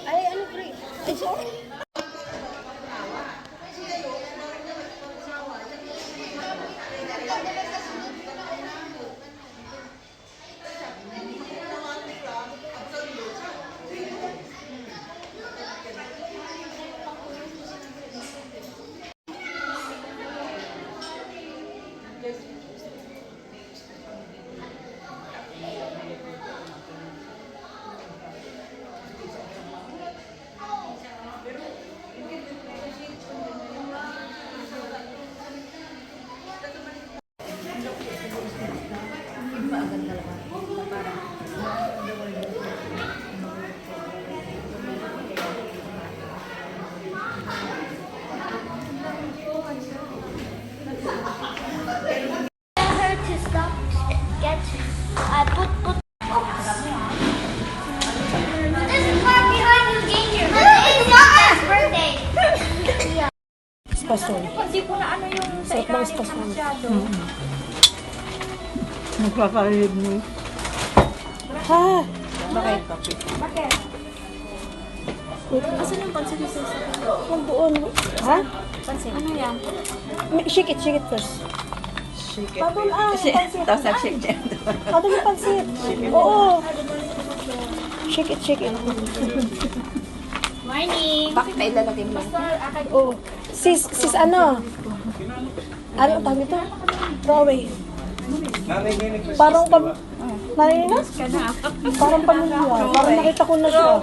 Ay, ano, pre? Ay, sorry. Her to stop, get, put. This is far behind you, danger. It's not birthday. Yeah. Spasol. Hindi ko na ano yung sa Sarap ng ilalim spasol. na masyado. Nagpaparilib mo. Ha? Bakit kape? Bakit? Asan yung pansin mo sa Ang doon. Ha? pansin? Ano yan? Shake it first. Shake it. Padol pansit. Tapos shake it. Padol yung pansit. Oo. Shake it. Morning! Bakit na ilalagay mo? Oo. Sis ano? Ano ang tawag ito? Throwaway. Parang narinig na? Parang pamilya. Parang nakita ko na siya.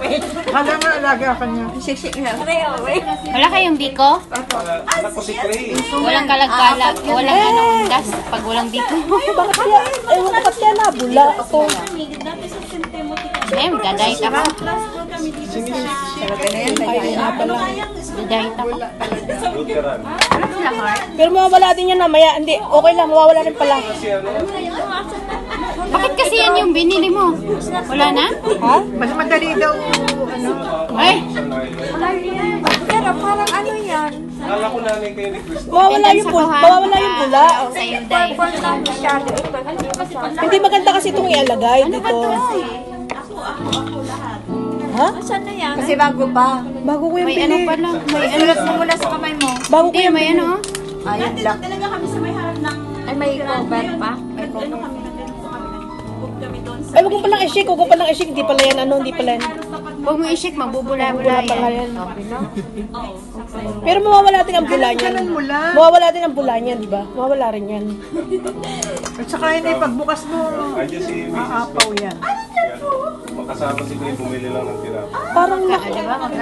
Hala nga, alaga ka niya. Shake nga. Wala kayong biko? Walang kalag-kalag, walang anong gas pag walang biko. Bakit kaya? Ewan ko ba't kaya nabula ako. Ngayon, dadayit ako. Talaga na yan. Ay, nga pala. Dadayit ako. Pero mawawala din yan mamaya. Hindi, okay lang. Mawawala rin pala. Bakit kasi yan yung binili mo? Wala na? Ha? Mas madali daw, ano. Ay! Pero parang ano yan? Kala ko namin kayo ni Chris. Mawawala yung bula. Mawawala yung bula. Sa'yo, Day. Purple lang masyado. Ito, hindi kasi Hindi maganda kasi itong ialagay dito. Ha? Saan na yan? Kasi bago pa. Bago ko yung May ano pili. pala? May ano? Sulat mo mula sa kamay mo. Bago ko Hindi, yung may pili. ano? Ayun, black. Talaga kami sa may harap ng... Ay, may cover pa. May Ano cover. kami, nag-book kami doon sa... Ay, wag mo palang i-shake. Wag mo palang i-shake. Hindi pala yan ano. Hindi pala yan. Huwag mo i-shake, magbubula-bula Wala pa nga yan. yan. Pero mawawala din ang bula niyan. Ganun mo lang. Mawawala din ang bula niyan, di ba? Mawawala rin yan. At saka yun ay pagbukas mo, Andiyan si Mrs. aapaw yan. Makasama si Chris, bumili lang ng tinapay.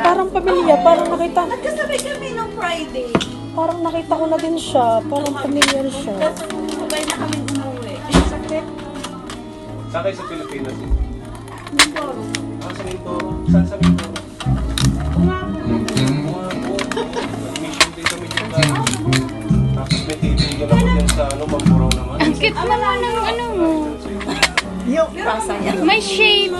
Parang pamilya. Parang nakita. Kasabay kami nung Friday. Parang nakita ko na din siya. Parang pamilya siya. Sabay na kami umuwi. Sakit. Saan kayo sa Pilipinas? Sa Mindoro. Saan sa Mindoro? Mission din kami dyan. Tapos may titigil ako dyan sa Mamburao naman. Ang cute mo ng ano mo. Yung pasa niya. May shape.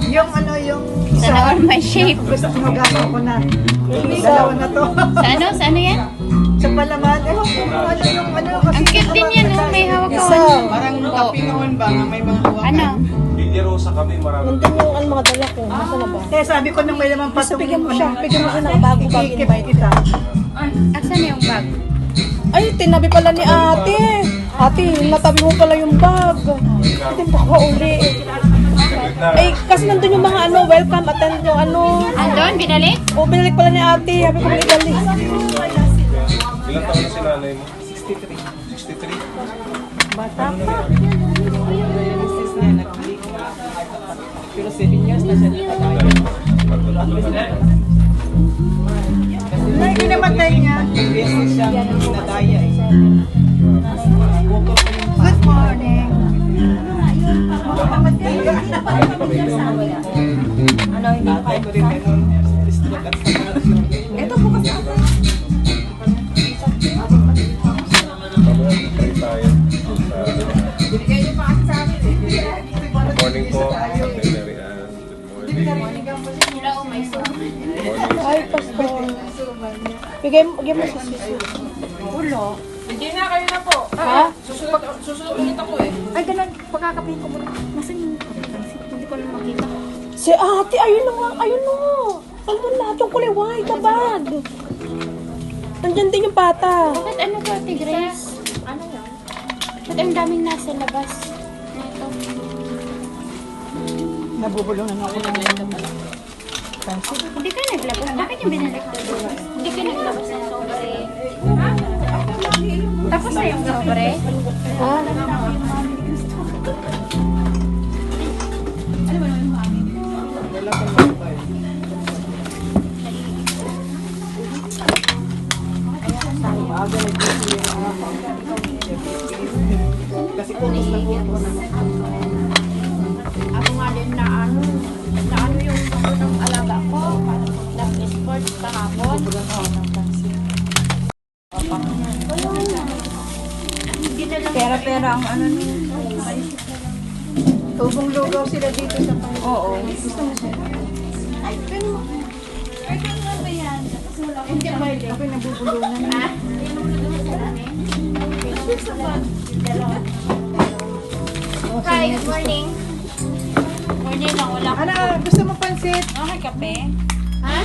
Yung ano, yung Sana all my shape. gusto ko mag-ano ko na. Dalawa na to. Sa ano? Sa ano yan? Sa palaman. Eh, ano yung ano. Kasi Ang cute din yan, oh. May hawak Isa. ko. parang kapingawan ba nga may mga huwag. Ano? Hindi Rosa kami, marami. Nandun yung ano, mga dala ko. Nasaan na ba? Kaya sabi ko nung may laman pa Basta bigyan mo siya ng bago-bago Ikikip invite. kita. Asan yung bag? Ay, tinabi pala ni ate. Ate, natabi mo pala yung bag. Ate, baka uli. Ay, kasi nandun yung mga ano, welcome, attend yung ano. Andon, binalik? O, binalik pala ni ate. Sabi ko ibalik. Ilang taon na si nanay mo? 63. 63? Bata pa. Pero 7 years na siya nakatayo. Hindi namatay niya. Beses siya nadaya eh. Good morning. Ano, hindi pa ko rin ganun. Ito po kasi ako. Pray tayo. Morning po. Ate Mary Ann. Good morning. Morning. Ay, pastor. Bigyan mo sa sisi. Hindi na, kayo na po. Ha? Susunod ulit ako eh. Ay, ganun. Pagkakapihin ko muna. Nasaan yung... Hindi ko na makita. Si ate, ayun na nga, ayun na. Nandun lahat yung kulay white na bag. Nandyan din yung bata. Bakit ano to, Ate Grace? Ano yun? Ba't ang daming nasa labas? Ito. Nabubulungan ako ng pansit. Hindi ka naglabas. Bakit yung binalik ko doon? Hindi ka naglabas ng sobre. Tapos na yung sobre? Ha? Kasi kumus na kumus. Ako nga din na ano yung ng alaga ko. Nag-sports kahapon. Pera-pera ang ano niya. Tubong lugaw sila dito sa pang... Oo. Hindi ba yun? Ako'y nabubulungan na. Hi, good morning. Morning lang, wala ko. Ano, gusto mo pansit? Okay, kape. Ha?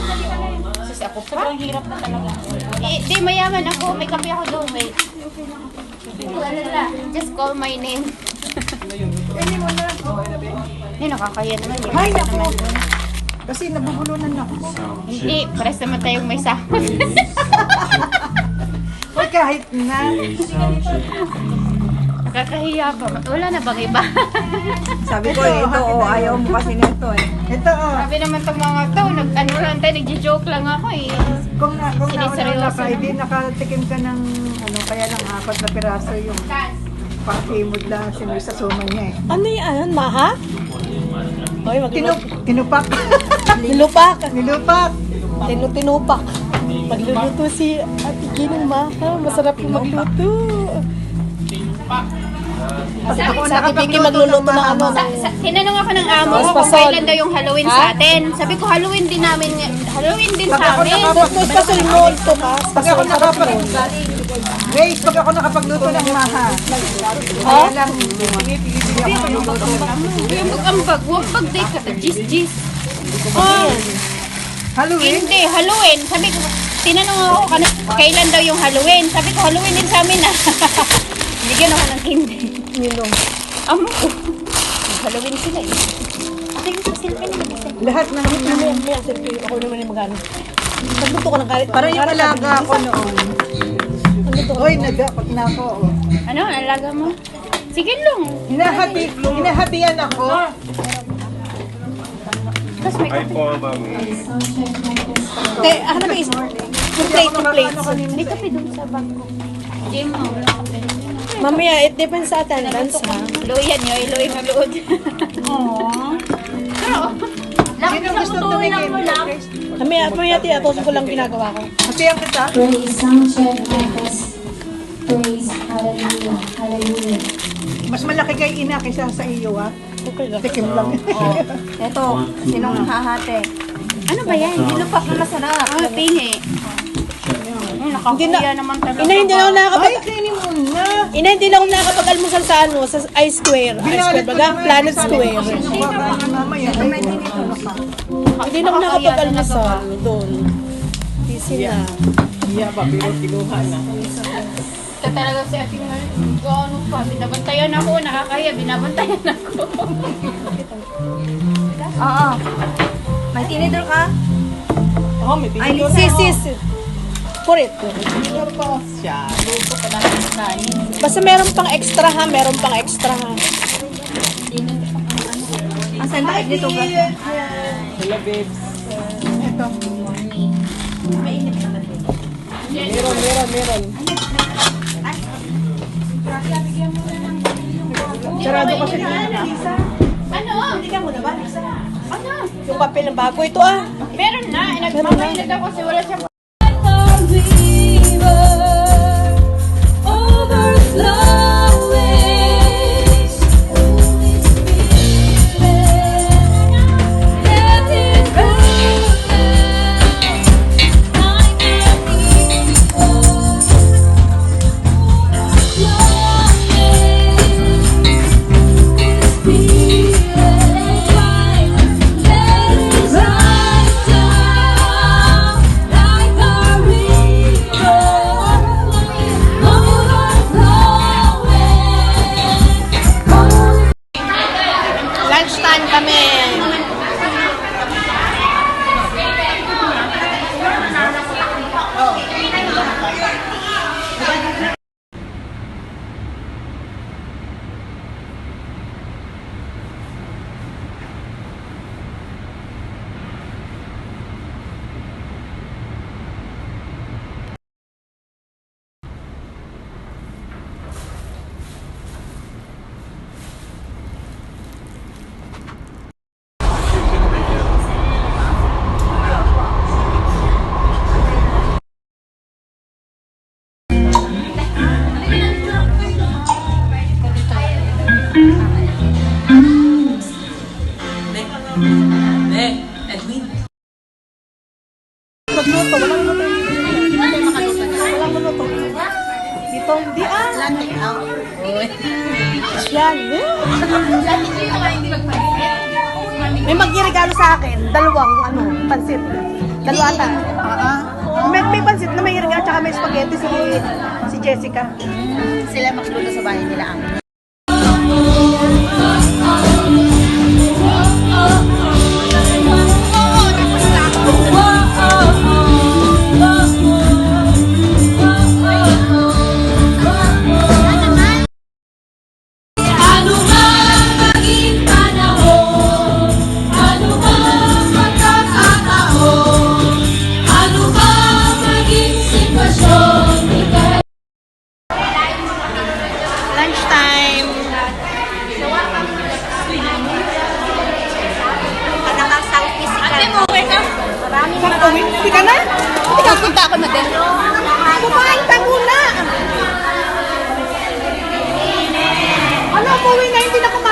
Sis, ako sobrang hirap na talaga. Di, mayaman ako. May kape ako doon. Wait. Wala. Just call my name. Hindi, nakakaya naman. Ay, naku! Kasi nabubulunan ako. Hindi, pares naman tayong may sahod. Or kahit na. Nakakahiya ba? Wala na bang iba? Sabi ko ito, ayaw mo kasi nito eh. Ito oh. Sabi naman itong mga to, ano lang tayo, nagjo-joke lang ako eh. Kung nauna Siniseryoso ka, na. hindi nakatikim ka ng ano, kaya lang 4 na piraso yung pang-imod lang sinoy sa suman niya eh. Ano yan? Maha? Hoy, Tinupak. Nilupak. Nilupak. Tinupak. Magluluto si Ate Ginong Maha. Masarap yung magluto. Ako Sa Ate Vicky magluluto ng ano. Tinanong ako ng amo ko kung Paspason. kailan daw yung Halloween sa atin. Sabi ko, Halloween din namin. Halloween din Pag sa ako amin. Tapos pasol mo ito ka. Pag ako Grace, pag ako nakapagluto ng maha. Kaya lang, pinipili ako ng luto. Yung mag-ambag, huwag pag-date ka. Gis-gis. Halloween? Hindi, Halloween. Sabi ko, tinanong ako kailan daw yung Halloween. Sabi ko, Halloween din sa amin ah. Bigyan ako ng kindi. Ninong. Amo ko. Halloween sila eh. Akin yung silpin nila. Lahat ng... May selfie. Ako naman yung magano. Nagluto ko ng kalit. Parang yung alaga ako noon. Hoy, nagdapat na ako. Oh. Ano, alaga mo? Sige lang. Hinahatian ako. Tapos may Ay kape. po, ma'am. Te, ano ba is? Yung plate, yung plates. May kape doon sa bag ko. Jim mo. Mamaya, it depends sa attendance ha. Luyan nyo, iluin nga luod. Sino gusto tumingin? Mamaya, atosin ko lang ginagawa ko. Hatian kita? Praise, sound check, manifest. Praise, hallelujah, hallelujah. Mas malaki kay ina kaysa sa iyo, ha? Okay lang. Tikim lang. Ito, sinong hahate? Ano ba yan? Nilupak na masarap. Ah, pingi. Nakakuya naman talaga. Ina, hindi na ako nakakapag... Ay, kainin mo na. Ina, hindi na ako nakakapag-almusal sa ano, sa I-Square. I-Square, baga, Planet Square. Mamaya. Hindi na ako nakakapag-almusal doon. Busy na. Iya ba, pero kinuha na. Ito talaga si Ate Mal. Ano pa, binabantayan ako. Nakakaya, binabantayan ako. Oo. May tinidor ka? Oh, may Ay, pinito. Lisa, Sis. Purit. Siya. Luto pa lang ng kanin. Basta meron pang extra ha, meron pang extra ha. Ang sandakit nito ka? Hello, babes. Ito. Meron. Sarado kasi. Ano? Bigyan mo na ba, Lisa? Ano? Yung papel ng bago ito ah. Meron na. Nagmamailag ako kasi wala siyang Spirit, Magluto, walang luto. Walang luto. Dito, hindi Yan. May magregalo sa akin, dalawang pansit. Dalawa ata. May pansit na may regalo tsaka may spaghetti si Jessica. Sila magluluto sa bahay nila ang. Lunchtime. Ate mo, okay ka? Hindi ka na? Punta ako na din. Kumain ka muna. Ano, umuwi na, hindi na kumain.